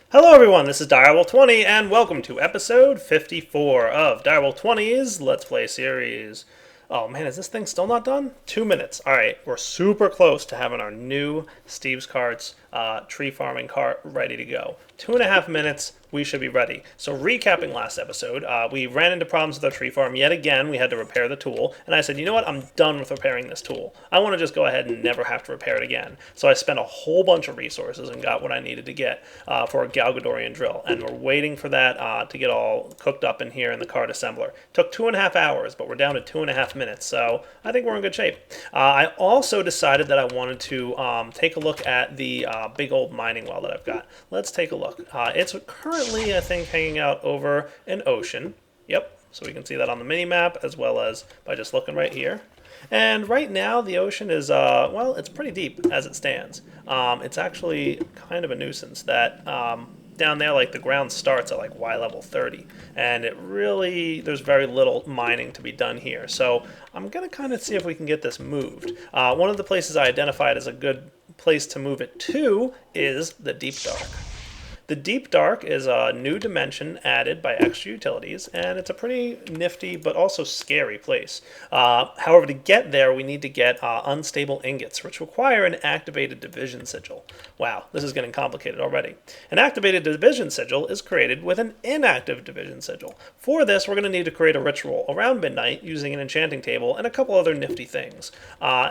Hello everyone, this is Direwolf20 and welcome to episode 54 of Direwolf20's Let's Play series. Oh man, is this thing still not done? 2 minutes. Alright, we're super close to having our new Steve's Carts tree farming cart ready to go. 2.5 minutes, we should be ready. So recapping last episode, we ran into problems with our tree farm yet again. We had to repair the tool, and I said, you know what, I'm done with repairing this tool. I want to just go ahead and never have to repair it again. So I spent a whole bunch of resources and got what I needed to get for a Galgadorian drill, and we're waiting for that to get all cooked up in here in the cart assembler. Took 2.5 hours, but we're down to 2.5 minutes, so I think we're in good shape. I also decided that I wanted to take a look at the big old mining well that I've got. Let's take a look. It's currently, I think, hanging out over an ocean. Yep, so we can see that on the mini-map as well as by just looking right here. And right now the ocean is, well, it's pretty deep as it stands. It's actually kind of a nuisance that down there, like, the ground starts at like Y level 30, and it really, there's very little mining to be done here. So I'm gonna kind of see if we can get this moved. One of the places I identified as a good place to move it to is the Deep Dark. The Deep Dark is a new dimension added by extra utilities, and it's a pretty nifty but also scary place. However, to get there, we need to get unstable ingots, which require an activated division sigil. Wow, this is getting complicated already. An activated division sigil is created with an inactive division sigil. For this, we're going to need to create a ritual around midnight using an enchanting table and a couple other nifty things.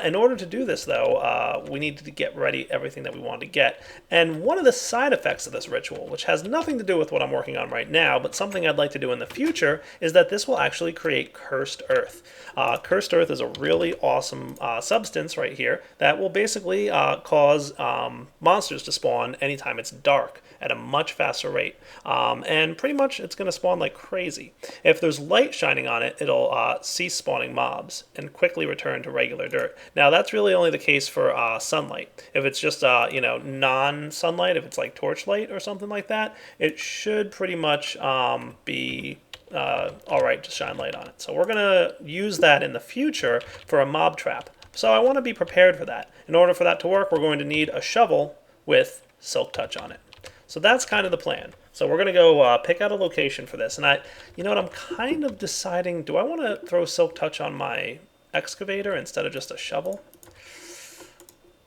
In order to do this, though, we need to get ready everything that we want to get. And one of the side effects of this ritual, which has nothing to do with what I'm working on right now, but something I'd like to do in the future, is that this will actually create cursed earth. Cursed earth is a really awesome substance right here that will basically cause monsters to spawn anytime it's dark at a much faster rate. And pretty much it's going to spawn like crazy. If there's light shining on it, it'll cease spawning mobs and quickly return to regular dirt. Now that's really only the case for sunlight. If it's just non-sunlight, if it's like torchlight or something like that, it should pretty much be alright to shine light on it. So we're going to use that in the future for a mob trap. So I want to be prepared for that. In order for that to work, we're going to need a shovel with Silk Touch on it. So that's kind of the plan. So we're going to go pick out a location for this. And you know what, I'm kind of deciding, do I want to throw Silk Touch on my excavator instead of just a shovel?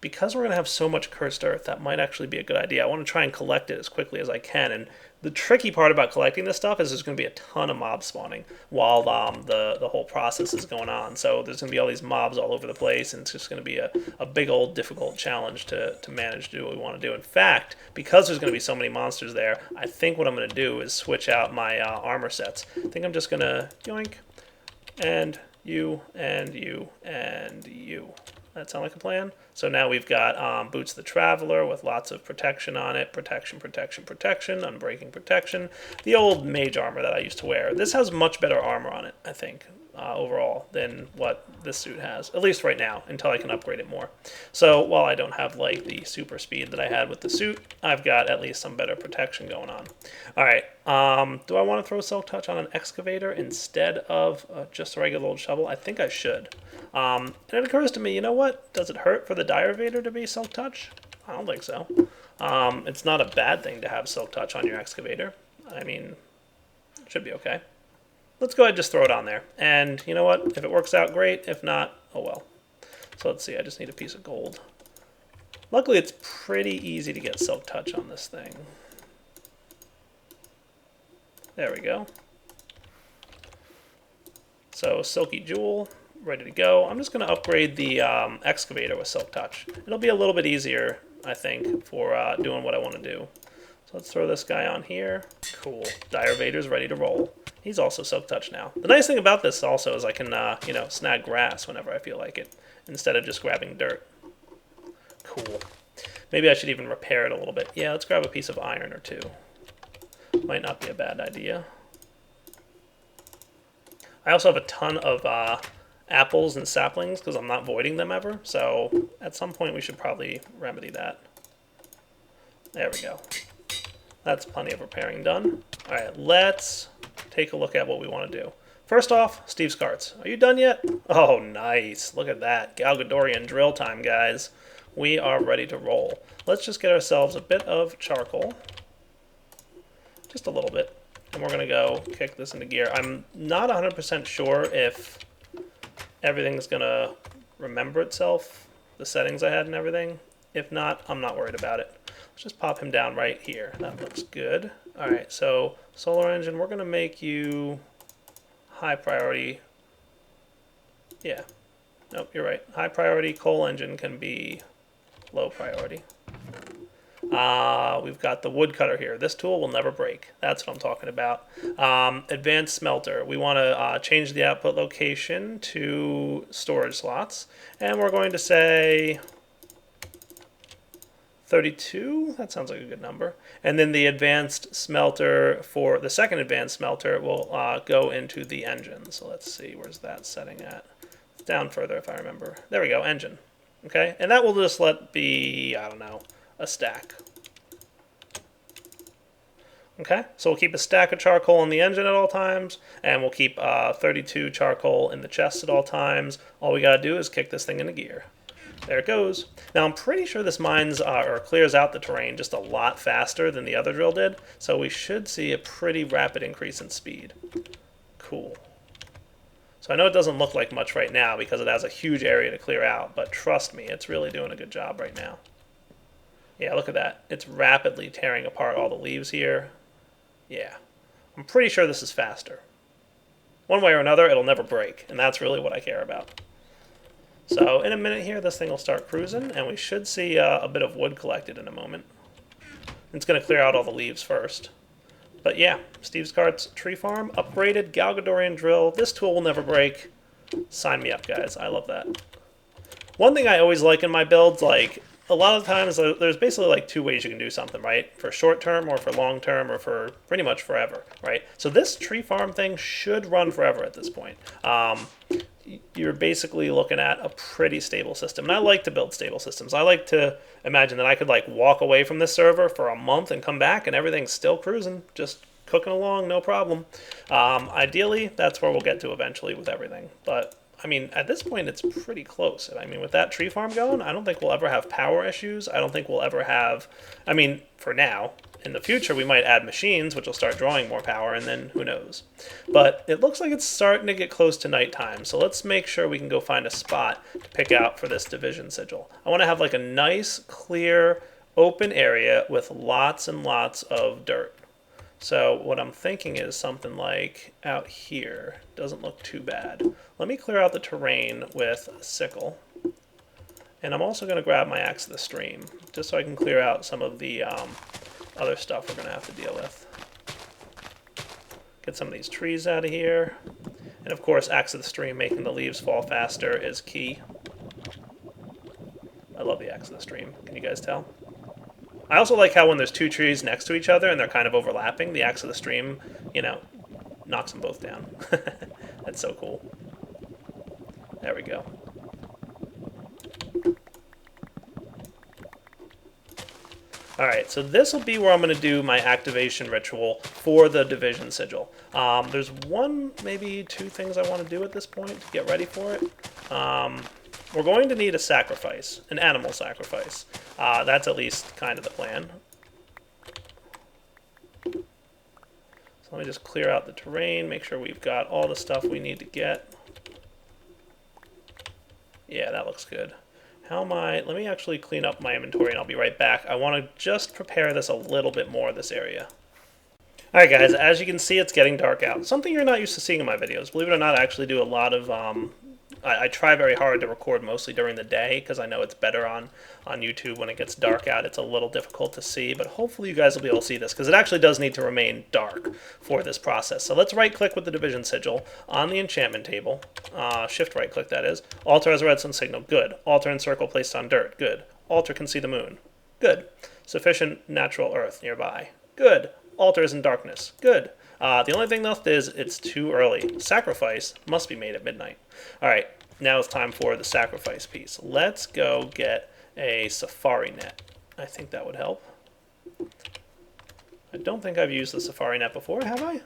Because we're going to have so much cursed earth, that might actually be a good idea. I want to try and collect it as quickly as I can. And the tricky part about collecting this stuff is there's going to be a ton of mob spawning while the whole process is going on. So there's going to be all these mobs all over the place, and it's just going to be a big old difficult challenge to manage to do what we want to do. In fact, because there's going to be so many monsters there, I think what I'm going to do is switch out my armor sets. I think I'm just going to yoink, and you, and you, and you. That sound like a plan? So now we've got Boots the Traveler with lots of protection on it. Protection, protection, protection, unbreaking protection. The old mage armor that I used to wear. This has much better armor on it, I think, overall, than what this suit has. At least right now, until I can upgrade it more. So while I don't have like the super speed that I had with the suit, I've got at least some better protection going on. Alright, do I want to throw Silk Touch on an excavator instead of just a regular old shovel? I think I should. And it occurs to me, you know what? Does it hurt for the Derivator to be Silk Touch? I don't think so. It's not a bad thing to have Silk Touch on your excavator. I mean, it should be okay. Let's go ahead and just throw it on there. And you know what? If it works out, great. If not, oh well. So let's see, I just need a piece of gold. Luckily, it's pretty easy to get Silk Touch on this thing. There we go. So, Silky Jewel, ready to go. I'm just going to upgrade the excavator with Silk Touch. It'll be a little bit easier, I think, for doing what I want to do. So let's throw this guy on here. Cool. Derivator's ready to roll. He's also Silk Touch now. The nice thing about this also is I can, snag grass whenever I feel like it, instead of just grabbing dirt. Cool. Maybe I should even repair it a little bit. Yeah, let's grab a piece of iron or two. Might not be a bad idea. I also have a ton of apples and saplings because I'm not voiding them ever. So at some point we should probably remedy that. There we go. That's plenty of repairing done. All right, let's take a look at what we want to do. First off, Steve's Carts. Are you done yet? Oh, nice. Look at that. Galgadorian drill time, guys. We are ready to roll. Let's just get ourselves a bit of charcoal. just a little bit. And we're going to go kick this into gear. I'm not 100% sure if everything's going to remember itself, the settings I had and everything. If not, I'm not worried about it. Let's just pop him down right here. That looks good. All right, so solar engine, we're going to make you high priority. Yeah. Nope, you're right. High priority coal engine can be low priority. We've got the woodcutter here. This tool will never break. That's what I'm talking about. Advanced smelter. We want to change the output location to storage slots. And we're going to say 32. That sounds like a good number. And then the advanced smelter for the second advanced smelter will go into the engine. So let's see, where's that setting at? It's down further if I remember. There we go, engine. Okay, and that will just let be, I don't know, a stack. Okay, so we'll keep a stack of charcoal in the engine at all times, and we'll keep 32 charcoal in the chest at all times. All we gotta do is kick this thing into gear. There it goes. Now I'm pretty sure this mines or clears out the terrain just a lot faster than the other drill did, so we should see a pretty rapid increase in speed. Cool. So I know it doesn't look like much right now because it has a huge area to clear out, but trust me, it's really doing a good job right now. Yeah, look at that. It's rapidly tearing apart all the leaves here. Yeah, I'm pretty sure this is faster. One way or another, it'll never break, and that's really what I care about. So in a minute here, this thing will start cruising, and we should see a bit of wood collected in a moment. It's going to clear out all the leaves first. But yeah, Steve's Cart's tree farm, upgraded Galgadorian drill. This tool will never break. Sign me up, guys. I love that. One thing I always like in my builds, like, a lot of times there's basically like two ways you can do something, right? For short term or for long term or for pretty much forever, right? So this tree farm thing should run forever at this point. You're basically looking at a pretty stable system. And I like to build stable systems. I like to imagine that I could like walk away from this server for a month and come back and everything's still cruising, just cooking along, no problem. Ideally, that's where we'll get to eventually with everything. But I mean, at this point, it's pretty close. I mean, with that tree farm going, I don't think we'll ever have power issues. I don't think we'll ever have, I mean, for now. In the future, we might add machines, which will start drawing more power, and then who knows. But it looks like it's starting to get close to nighttime, so let's make sure we can go find a spot to pick out for this division sigil. I want to have like a nice, clear, open area with lots and lots of dirt. So what I'm thinking is something like out here. Doesn't look too bad. Let me clear out the terrain with a sickle. And I'm also going to grab my axe of the stream, just so I can clear out some of the other stuff we're going to have to deal with. Get some of these trees out of here. And of course, axe of the stream, making the leaves fall faster is key. I love the axe of the stream. Can you guys tell? I also like how when there's two trees next to each other and they're kind of overlapping, the axe of the stream, you know, knocks them both down. That's so cool. There we go. Alright, so this will be where I'm going to do my activation ritual for the division sigil. There's one, maybe two things I want to do at this point to get ready for it. We're going to need a sacrifice, an animal sacrifice. That's at least kind of the plan. So let me just clear out the terrain, make sure we've got all the stuff we need to get. Yeah, that looks good. How am I? Let me actually clean up my inventory and I'll be right back. I want to just prepare this a little bit more, this area. Alright guys, as you can see, it's getting dark out. Something you're not used to seeing in my videos. Believe it or not, I actually do a lot of I try very hard to record mostly during the day because I know it's better on YouTube when it gets dark out. It's a little difficult to see, but hopefully you guys will be able to see this because it actually does need to remain dark for this process. So let's right-click with the division sigil on the enchantment table. Shift right-click, that is. Altar has a redstone signal. Good. Altar and circle placed on dirt. Good. Altar can see the moon. Good. Sufficient natural earth nearby. Good. Altar is in darkness. Good. The only thing left is it's too early. Sacrifice must be made at midnight. Alright, now it's time for the sacrifice piece. Let's go get a safari net. I think that would help. I don't think I've used the safari net before, have I?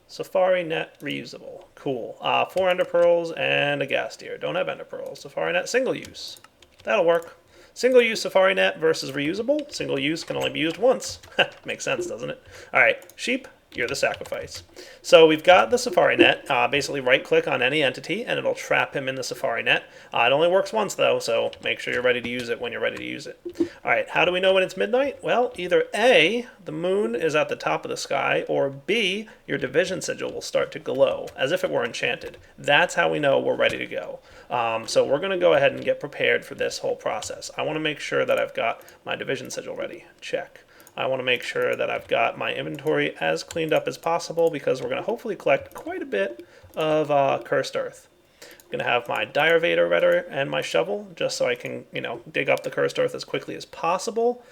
Safari net reusable. Cool. 4 ender pearls and a gas tier. Don't have ender pearls. Safari net single use. That'll work. Single-use safari net versus reusable. Single-use can only be used once. Makes sense, doesn't it? All right, sheep, you're the sacrifice. So we've got the safari net. Basically right-click on any entity, and it'll trap him in the safari net. It only works once, though, so make sure you're ready to use it when you're ready to use it. All right, how do we know when it's midnight? Well, either A, the moon is at the top of the sky, or B, your division sigil will start to glow, as if it were enchanted. That's how we know we're ready to go. So we're going to go ahead and get prepared for this whole process. I want to make sure that I've got my division sigil ready. Check. I want to make sure that I've got my inventory as cleaned up as possible because we're going to hopefully collect quite a bit of cursed earth. I'm going to have my Diravator ready and my shovel just so I can, dig up the cursed earth as quickly as possible.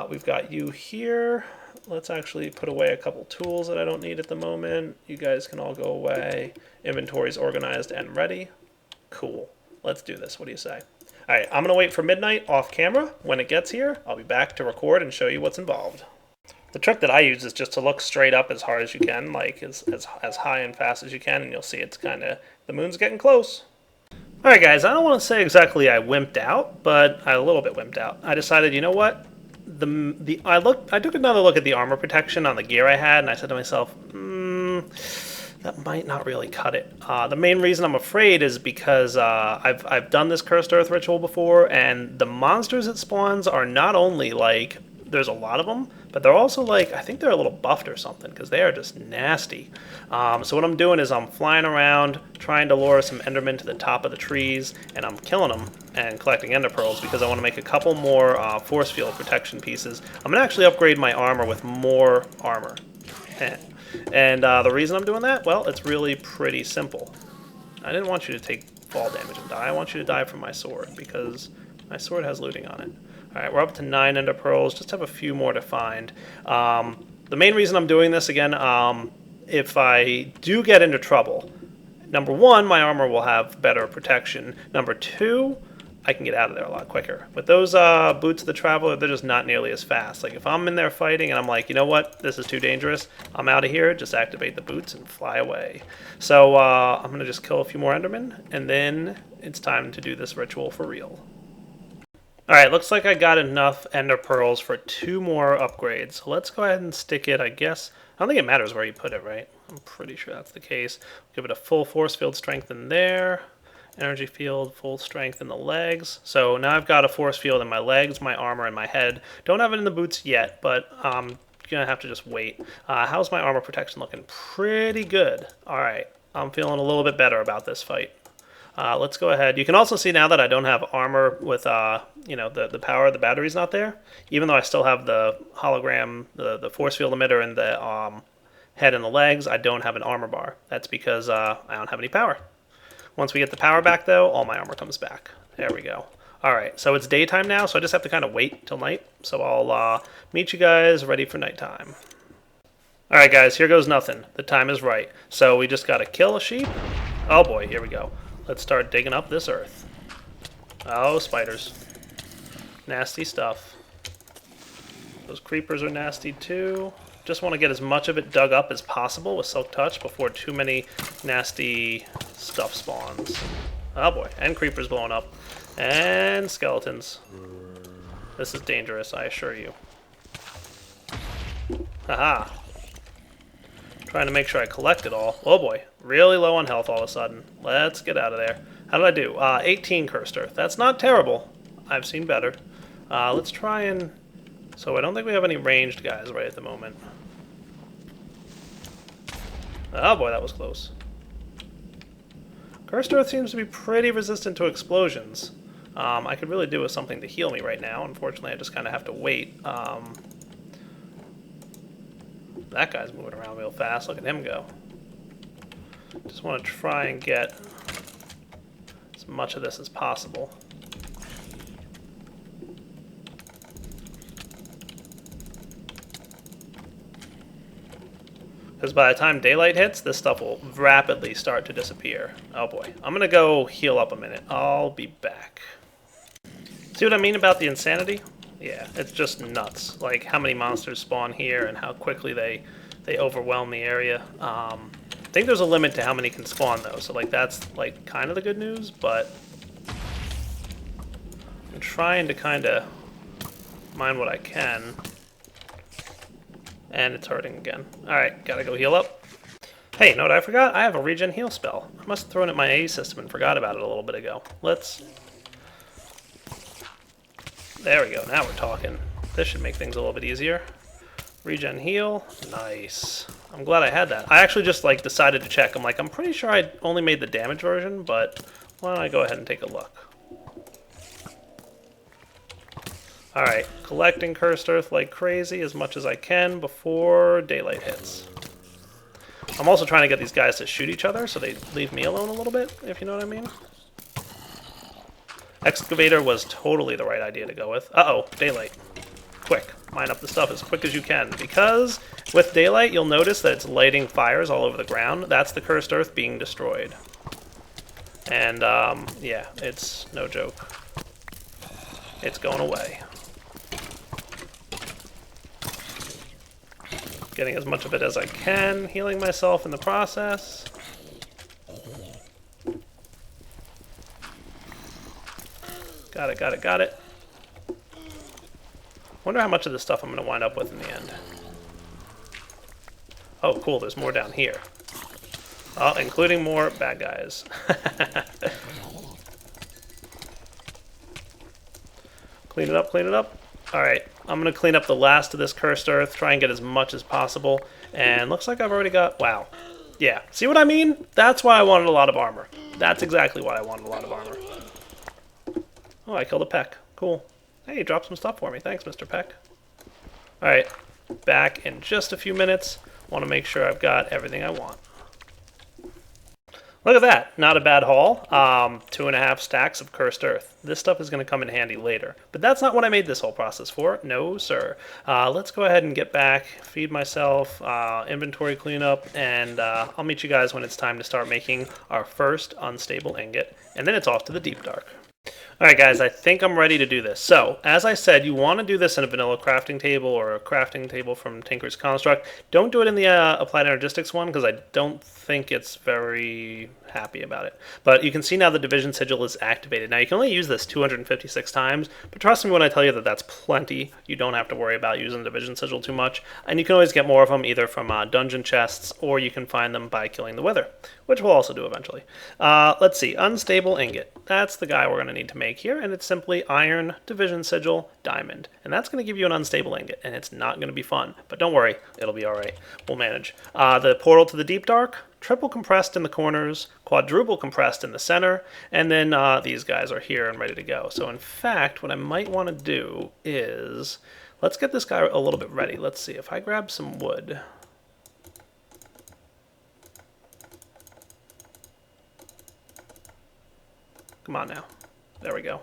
We've got you here. Let's actually put away a couple tools that I don't need at the moment. You guys can all go away. Inventory's organized and ready. Cool. Let's do this. What do you say? All right, I'm going to wait for midnight off camera. When it gets here, I'll be back to record and show you what's involved. The trick that I use is just to look straight up as hard as you can, like as high and fast as you can, and you'll see it's kind of, the moon's getting close. All right, guys, I don't want to say exactly I wimped out, but I a little bit wimped out. I decided, you know what? I took another look at the armor protection on the gear I had, and I said to myself, that might not really cut it. The main reason I'm afraid is because I've done this Cursed Earth ritual before, and the monsters it spawns are not only like, there's a lot of them, but they're also like, I think they're a little buffed or something, because they are just nasty. So what I'm doing is I'm flying around, trying to lure some endermen to the top of the trees, and I'm killing them and collecting ender pearls because I want to make a couple more force field protection pieces. I'm going to actually upgrade my armor with more armor. And the reason I'm doing that, well, it's really pretty simple. I didn't want you to take fall damage and die. I want you to die from my sword because my sword has looting on it. All right, we're up to 9 ender pearls. Just have a few more to find. The main reason I'm doing this, again, if I do get into trouble, number 1, my armor will have better protection. Number 2, I can get out of there a lot quicker. With those boots of the traveler, they're just not nearly as fast. Like if I'm in there fighting and I'm like, you know what, this is too dangerous, I'm out of here, just activate the boots and fly away. So I'm going to just kill a few more endermen, and then it's time to do this ritual for real. Alright, looks like I got enough ender pearls for 2 more upgrades. So let's go ahead and stick it, I guess. I don't think it matters where you put it, right? I'm pretty sure that's the case. Give it a full force field strength in there. Energy field, full strength in the legs. So now I've got a force field in my legs, my armor, and my head. Don't have it in the boots yet, but I'm going to have to just wait. How's my armor protection looking? Pretty good. Alright, I'm feeling a little bit better about this fight. Let's go ahead. You can also see now that I don't have armor with, the power of the battery's not there. Even though I still have the hologram, the force field emitter, and the head and the legs, I don't have an armor bar. That's because I don't have any power. Once we get the power back, though, all my armor comes back. There we go. All right, so it's daytime now, so I just have to kind of wait till night. So I'll meet you guys ready for nighttime. All right, guys, here goes nothing. The time is right. So we just got to kill a sheep. Oh, boy, here we go. Let's start digging up this earth. Oh, spiders. Nasty stuff. Those creepers are nasty, too. Just want to get as much of it dug up as possible with Silk Touch before too many nasty stuff spawns. Oh boy, and creepers blowing up. And skeletons. This is dangerous, I assure you. Haha. Trying to make sure I collect it all. Oh boy, really low on health all of a sudden. Let's get out of there. How did I do? 18 Cursed Earth. That's not terrible. I've seen better. Let's try and... So I don't think we have any ranged guys right at the moment. Oh boy, that was close. Cursed Earth seems to be pretty resistant to explosions. I could really do with something to heal me right now. Unfortunately, I just kind of have to wait. That guy's moving around real fast. Look at him go. Just want to try and get as much of this as possible. Because by the time daylight hits, this stuff will rapidly start to disappear. Oh boy. I'm going to go heal up a minute. I'll be back. See what I mean about the insanity? Yeah, it's just nuts. Like how many monsters spawn here and how quickly they overwhelm the area. I think there's a limit to how many can spawn though. So like that's like kind of the good news, but I'm trying to kind of mine what I can. And it's hurting again. Alright, gotta go heal up. Hey, you know what I forgot? I have a regen heal spell. I must have thrown it in my A system and forgot about it a little bit ago. Let's... There we go, now we're talking. This should make things a little bit easier. Regen heal, nice. I'm glad I had that. I actually just like decided to check. I'm like, I'm pretty sure I only made the damage version, but why don't I go ahead and take a look. Alright, collecting Cursed Earth like crazy as much as I can before daylight hits. I'm also trying to get these guys to shoot each other so they leave me alone a little bit, if you know what I mean. Excavator was totally the right idea to go with. Uh-oh, daylight. Quick, mine up the stuff as quick as you can, because with daylight you'll notice that it's lighting fires all over the ground. That's the Cursed Earth being destroyed. And, yeah, it's no joke. It's going away. Getting as much of it as I can, healing myself in the process. Got it, got it, got it. Wonder how much of this stuff I'm going to wind up with in the end. Oh, cool, there's more down here. Oh, including more bad guys. Clean it up, clean it up. Alright, I'm going to clean up the last of this Cursed Earth, try and get as much as possible. And looks like I've already got... Wow. Yeah, see what I mean? That's why I wanted a lot of armor. That's exactly why I wanted a lot of armor. Oh, I killed a Peck. Cool. Hey, drop some stuff for me. Thanks, Mr. Peck. Alright, back in just a few minutes. Want to make sure I've got everything I want. Look at that. Not a bad haul. 2.5 stacks of Cursed Earth. This stuff is going to come in handy later. But that's not what I made this whole process for. No, sir. Let's go ahead and get back, feed myself, inventory cleanup, and I'll meet you guys when it's time to start making our first unstable ingot. And then it's off to the deep dark. Alright guys, I think I'm ready to do this. So, as I said, you want to do this in a vanilla crafting table or a crafting table from Tinker's Construct. Don't do it in the Applied Energistics one, because I don't think it's very happy about it. But you can see now the division sigil is activated. Now you can only use this 256 times, but trust me when I tell you that that's plenty. You don't have to worry about using division sigil too much, and you can always get more of them either from dungeon chests, or you can find them by killing the Wither, which we'll also do eventually. Let's see, unstable ingot. That's the guy we're going to need to make here, and it's simply iron, division sigil, diamond. And that's going to give you an unstable ingot, and it's not going to be fun. But don't worry, it'll be alright. We'll manage. The portal to the deep dark, triple compressed in the corners, quadruple compressed in the center, and then these guys are here and ready to go. So in fact, what I might want to do is, let's get this guy a little bit ready. Let's see, if I grab some wood. Come on now. There we go.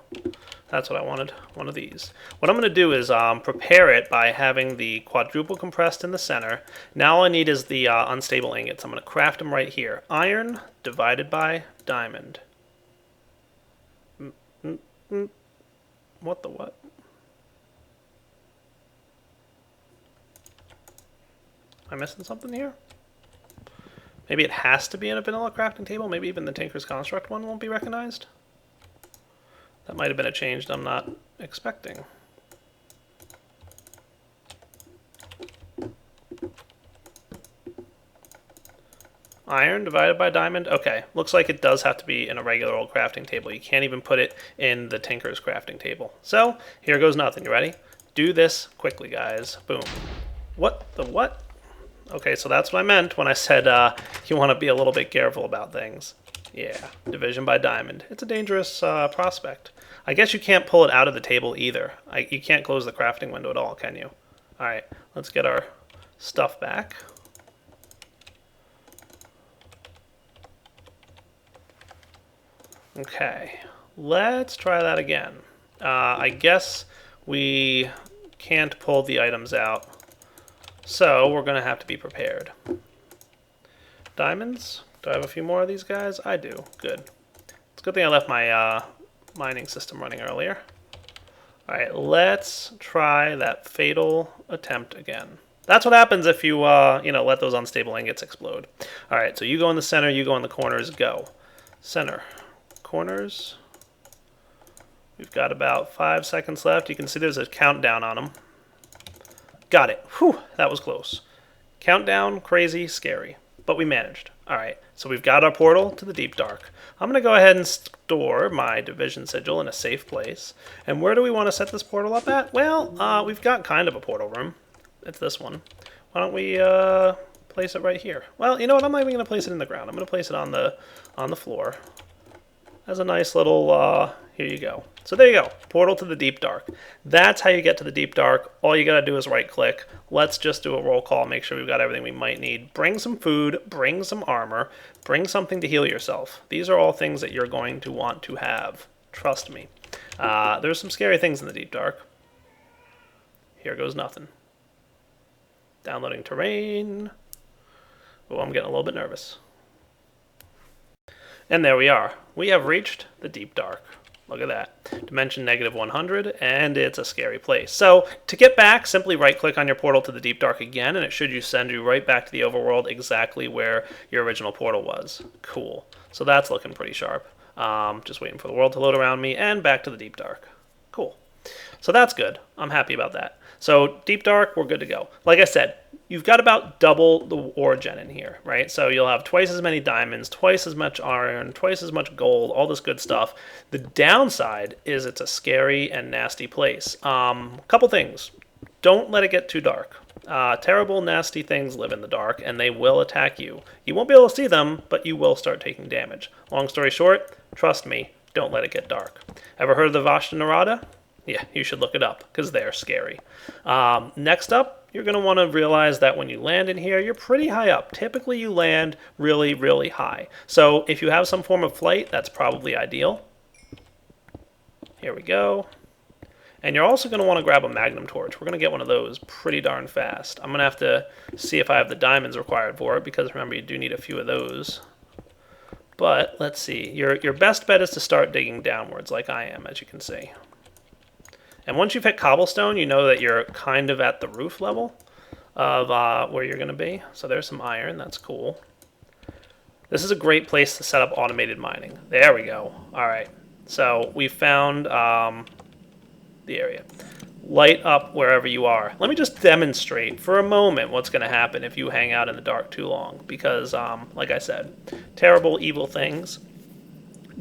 That's what I wanted, one of these. What I'm going to do is prepare it by having the quadruple compressed in the center. Now all I need is the unstable ingots. I'm going to craft them right here. Iron divided by diamond. What the what? Am I missing something here? Maybe it has to be in a vanilla crafting table. Maybe even the Tinker's Construct one won't be recognized. That might have been a change that I'm not expecting. Iron divided by diamond. Okay, looks like it does have to be in a regular old crafting table. You can't even put it in the Tinker's crafting table. So, here goes nothing. You ready? Do this quickly, guys. Boom. What the what? Okay, so that's what I meant when I said you want to be a little bit careful about things. Yeah, division by diamond. It's a dangerous prospect. I guess you can't pull it out of the table either. You can't close the crafting window at all, can you? Alright, let's get our stuff back. Okay, let's try that again. I guess we can't pull the items out, so we're going to have to be prepared. Diamonds? Do I have a few more of these guys? I do. Good. It's a good thing I left my mining system running earlier. Alright, let's try that fatal attempt again. That's what happens if you, let those unstable ingots explode. Alright, so you go in the center, you go in the corners, go. Center. Corners. We've got about 5 seconds left. You can see there's a countdown on them. Got it. Whew, that was close. Countdown, crazy, scary. But we managed. Alright, so we've got our portal to the deep dark. I'm going to go ahead and store my division sigil in a safe place. And where do we want to set this portal up at? Well, we've got kind of a portal room. It's this one. Why don't we place it right here? Well, you know what? I'm not even going to place it in the ground. I'm going to place it on the floor. As a nice little, here you go. So there you go, portal to the deep dark. That's how you get to the deep dark. All you gotta do is right click. Let's just do a roll call, make sure we've got everything we might need. Bring some food, bring some armor, bring something to heal yourself. These are all things that you're going to want to have. Trust me. There's some scary things in the deep dark. Here goes nothing. Downloading terrain. Oh, I'm getting a little bit nervous. And there we are. We have reached the deep dark. Look at that. Dimension -100, and it's a scary place. So, to get back, simply right-click on your portal to the deep dark again, and it should send you right back to the overworld exactly where your original portal was. Cool. So that's looking pretty sharp. Just waiting for the world to load around me, and back to the deep dark. Cool. So that's good. I'm happy about that. So, deep dark, we're good to go. Like I said, you've got about double the ore gen in here, right? So you'll have twice as many diamonds, twice as much iron, twice as much gold, all this good stuff. The downside is it's a scary and nasty place. Couple things. Don't let it get too dark. Terrible, nasty things live in the dark, and they will attack you. You won't be able to see them, but you will start taking damage. Long story short, trust me, don't let it get dark. Ever heard of the Vashta Narada? Yeah, you should look it up, because they're scary. Next up, you're going to want to realize that when you land in here, you're pretty high up. Typically, you land really, really high. So if you have some form of flight, that's probably ideal. Here we go. And you're also going to want to grab a magnum torch. We're going to get one of those pretty darn fast. I'm going to have to see if I have the diamonds required for it, because remember, you do need a few of those. But let's see. Your best bet is to start digging downwards like I am, as you can see. And once you've hit cobblestone, you know that you're kind of at the roof level of where you're going to be. So there's some iron. That's cool. This is a great place to set up automated mining. There we go. All right. So we found the area. Light up wherever you are. Let me just demonstrate for a moment what's going to happen if you hang out in the dark too long. Because, like I said, terrible, evil things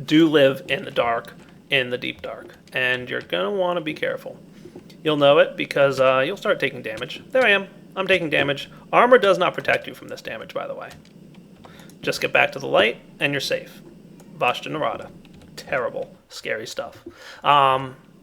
do live in the dark. In the deep dark, and you're gonna want to be careful. You'll know it because you'll start taking damage. There I am. I'm taking damage. Armor does not protect you from this damage, by the way. Just get back to the light, and you're safe. Vashta Narada. Terrible, scary stuff.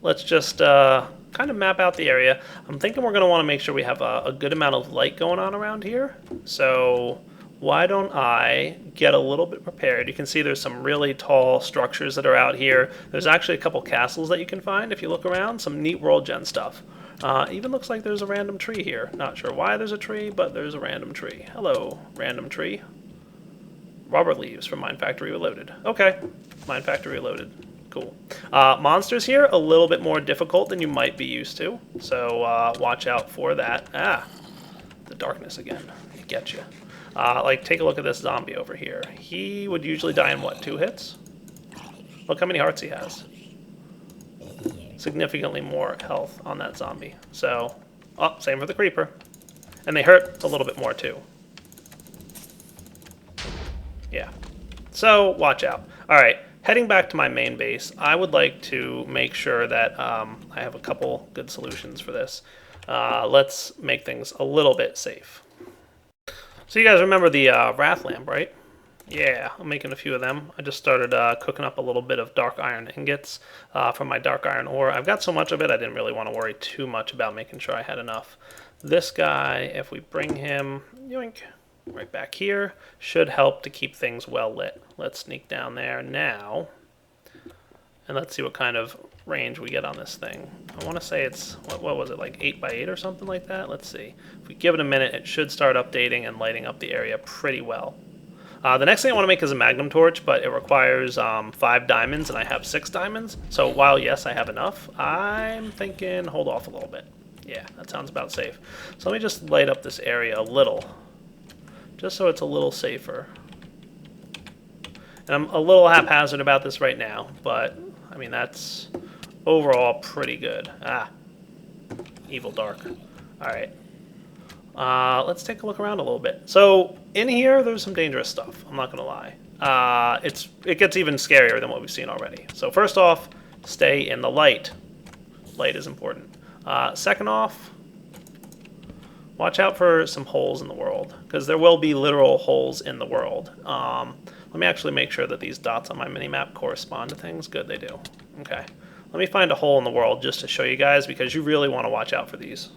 Let's just kind of map out the area. I'm thinking we're gonna want to make sure we have a good amount of light going on around here. So why don't I get a little bit prepared? You can see there's some really tall structures that are out here. There's actually a couple castles that you can find if you look around. Some neat world gen stuff. Even looks like there's a random tree here. Not sure why there's a tree, but there's a random tree. Hello, random tree. Rubber leaves from Mine Factory Reloaded. Okay, Mine Factory Reloaded. Cool. Monsters here, a little bit more difficult than you might be used to. So watch out for that. Ah, the darkness again. It gets you. Like, take a look at this zombie over here. He would usually die in, what, 2 hits? Look how many hearts he has. Significantly more health on that zombie. So, oh, same for the creeper. And they hurt a little bit more, too. Yeah. So, watch out. Alright, heading back to my main base, I would like to make sure that I have a couple good solutions for this. Let's make things a little bit safe. So you guys remember the wrath lamp, right? Yeah, I'm making a few of them. I just started cooking up a little bit of dark iron ingots from my dark iron ore. I've got so much of it, I didn't really want to worry too much about making sure I had enough. This guy, if we bring him, yoink, right back here, should help to keep things well lit. Let's sneak down there now. And let's see what kind of range we get on this thing. I want to say it's, what was it, like 8 by 8 or something like that? Let's see. If we give it a minute, it should start updating and lighting up the area pretty well. The next thing I want to make is a magnum torch, but it requires 5 diamonds, and I have 6 diamonds. So while, yes, I have enough, I'm thinking hold off a little bit. Yeah, that sounds about safe. So let me just light up this area a little, just so it's a little safer. And I'm a little haphazard about this right now, but I mean, that's overall pretty good. Ah, evil dark. All right. Let's take a look around a little bit. So in here, there's some dangerous stuff. I'm not gonna lie. It gets even scarier than what we've seen already. So first off, stay in the light. Light is important. Second off, watch out for some holes in the world, because there will be literal holes in the world. Let me actually make sure that these dots on my mini-map correspond to things. Good, they do. Okay. Let me find a hole in the world just to show you guys, because you really want to watch out for these.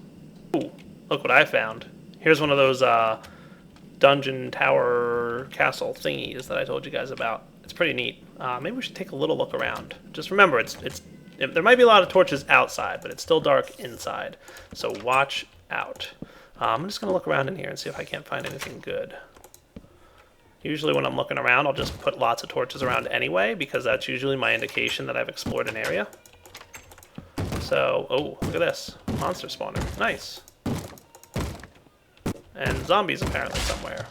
Ooh, look what I found. Here's one of those dungeon tower castle thingies that I told you guys about. It's pretty neat. Maybe we should take a little look around. Just remember, there might be a lot of torches outside, but it's still dark inside. So watch out. I'm just going to look around in here and see if I can't find anything good. Usually when I'm looking around, I'll just put lots of torches around anyway, because that's usually my indication that I've explored an area. So, oh, look at this. Monster spawner. Nice. And zombies apparently somewhere.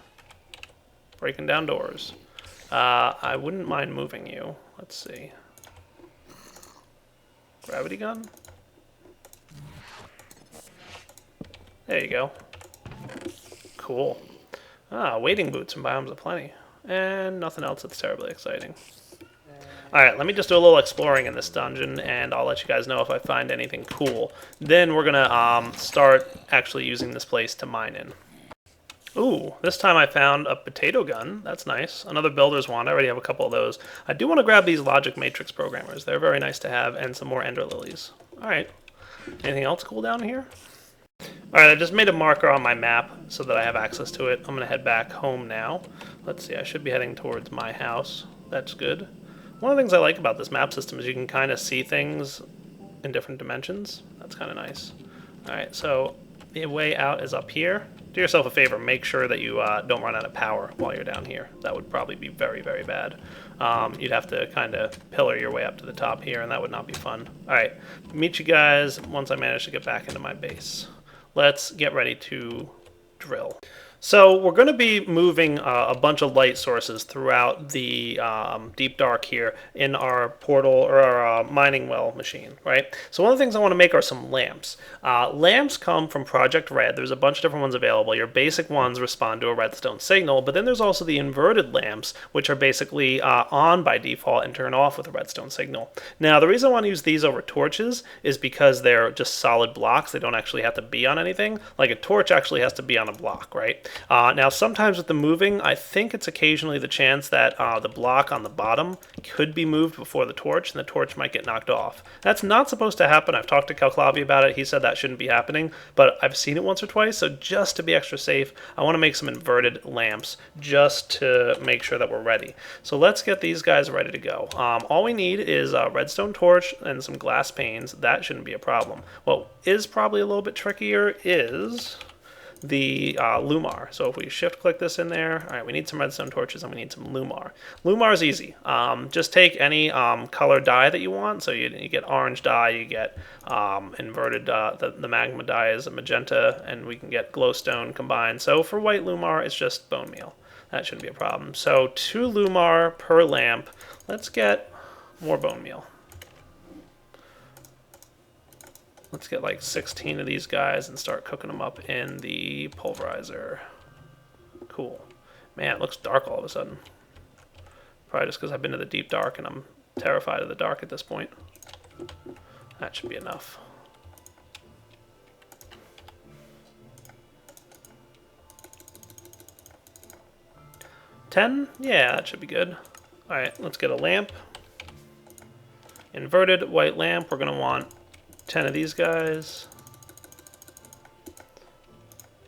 Breaking down doors. I wouldn't mind moving you. Let's see. Gravity gun? There you go. Cool. Wading boots and biomes aplenty. And nothing else that's terribly exciting. Alright, let me just do a little exploring in this dungeon, and I'll let you guys know if I find anything cool. Then we're gonna start actually using this place to mine in. Ooh, this time I found a potato gun. That's nice. Another builder's wand. I already have a couple of those. I do want to grab these logic matrix programmers. They're very nice to have, and some more ender lilies. Alright. Anything else cool down here? Alright, I just made a marker on my map so that I have access to it. I'm going to head back home now. Let's see, I should be heading towards my house. That's good. One of the things I like about this map system is you can kind of see things in different dimensions. That's kind of nice. Alright, so the way out is up here. Do yourself a favor, make sure that you don't run out of power while you're down here. That would probably be very, very bad. You'd have to kind of pillar your way up to the top here, and that would not be fun. Alright, meet you guys once I manage to get back into my base. Let's get ready to drill. So we're going to be moving a bunch of light sources throughout the deep dark here in our portal or our mining well machine, right? So one of the things I want to make are some lamps. Lamps come from Project Red. There's a bunch of different ones available. Your basic ones respond to a redstone signal, but then there's also the inverted lamps, which are basically on by default and turn off with a redstone signal. Now, the reason I want to use these over torches is because they're just solid blocks. They don't actually have to be on anything. Like a torch actually has to be on a block, right? Now, sometimes with the moving, I think it's occasionally the chance that the block on the bottom could be moved before the torch, and the torch might get knocked off. That's not supposed to happen. I've talked to Calclavi about it. He said that shouldn't be happening, but I've seen it once or twice, so just to be extra safe, I want to make some inverted lamps just to make sure that we're ready. So let's get these guys ready to go. All we need is a redstone torch and some glass panes. That shouldn't be a problem. What is probably a little bit trickier is the Lumar. So if we shift click this in there, all right, we need some redstone torches and we need some Lumar. Lumar is easy. Just take any color dye that you want. So you get orange dye, you get inverted, the magma dye is a magenta, and we can get glowstone combined. So for white Lumar, it's just bone meal. That shouldn't be a problem. So 2 Lumar per lamp. Let's get more bone meal. Let's get like 16 of these guys and start cooking them up in the pulverizer. Cool. Man, it looks dark all of a sudden. Probably just because I've been to the deep dark and I'm terrified of the dark at this point. That should be enough. $10? Yeah, that should be good. Alright, let's get a lamp. Inverted white lamp. We're going to want 10 of these guys.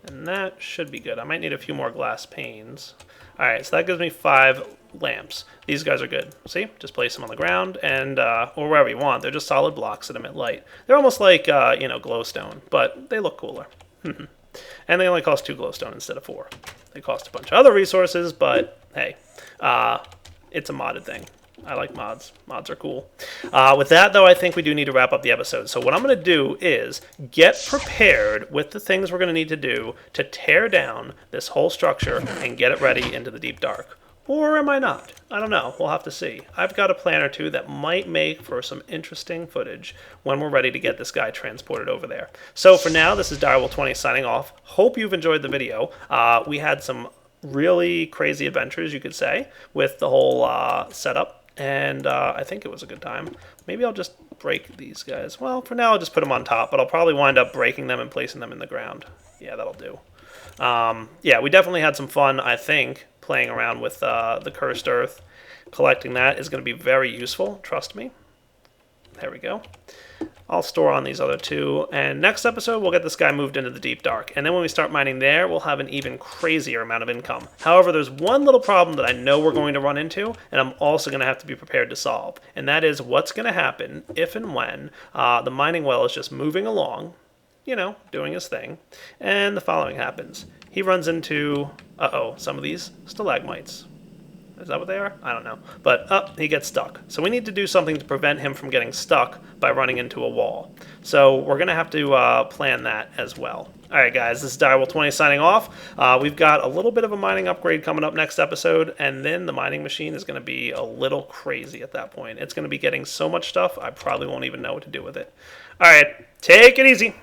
And that should be good. I might need a few more glass panes. Alright, so that gives me 5 lamps. These guys are good. See? Just place them on the ground and or wherever you want. They're just solid blocks that emit light. They're almost like, glowstone, but they look cooler. And they only cost 2 glowstone instead of 4. They cost a bunch of other resources, but hey, it's a modded thing. I like mods. Mods are cool. With that, though, I think we do need to wrap up the episode. So what I'm going to do is get prepared with the things we're going to need to do to tear down this whole structure and get it ready into the deep dark. Or am I not? I don't know. We'll have to see. I've got a plan or two that might make for some interesting footage when we're ready to get this guy transported over there. So for now, this is Direwolf20 signing off. Hope you've enjoyed the video. We had some really crazy adventures, you could say, with the whole setup. And I think it was a good time. Maybe I'll just break these guys. Well, for now, I'll just put them on top, but I'll probably wind up breaking them and placing them in the ground. Yeah, that'll do. Yeah, we definitely had some fun, I think, playing around with the Cursed Earth. Collecting that is going to be very useful, trust me. There we go. I'll store on these other two, and next episode we'll get this guy moved into the deep dark, and then when we start mining there, we'll have an even crazier amount of income. However, there's one little problem that I know we're going to run into, and I'm also going to have to be prepared to solve, and that is what's going to happen if and when the mining well is just moving along, you know, doing his thing, and the following happens. He runs into, some of these stalagmites. Is that what they are? I don't know. But, he gets stuck. So we need to do something to prevent him from getting stuck by running into a wall. So we're going to have to plan that as well. Alright guys, this is Direwolf20 signing off. We've got a little bit of a mining upgrade coming up next episode, and then the mining machine is going to be a little crazy at that point. It's going to be getting so much stuff, I probably won't even know what to do with it. Alright, take it easy.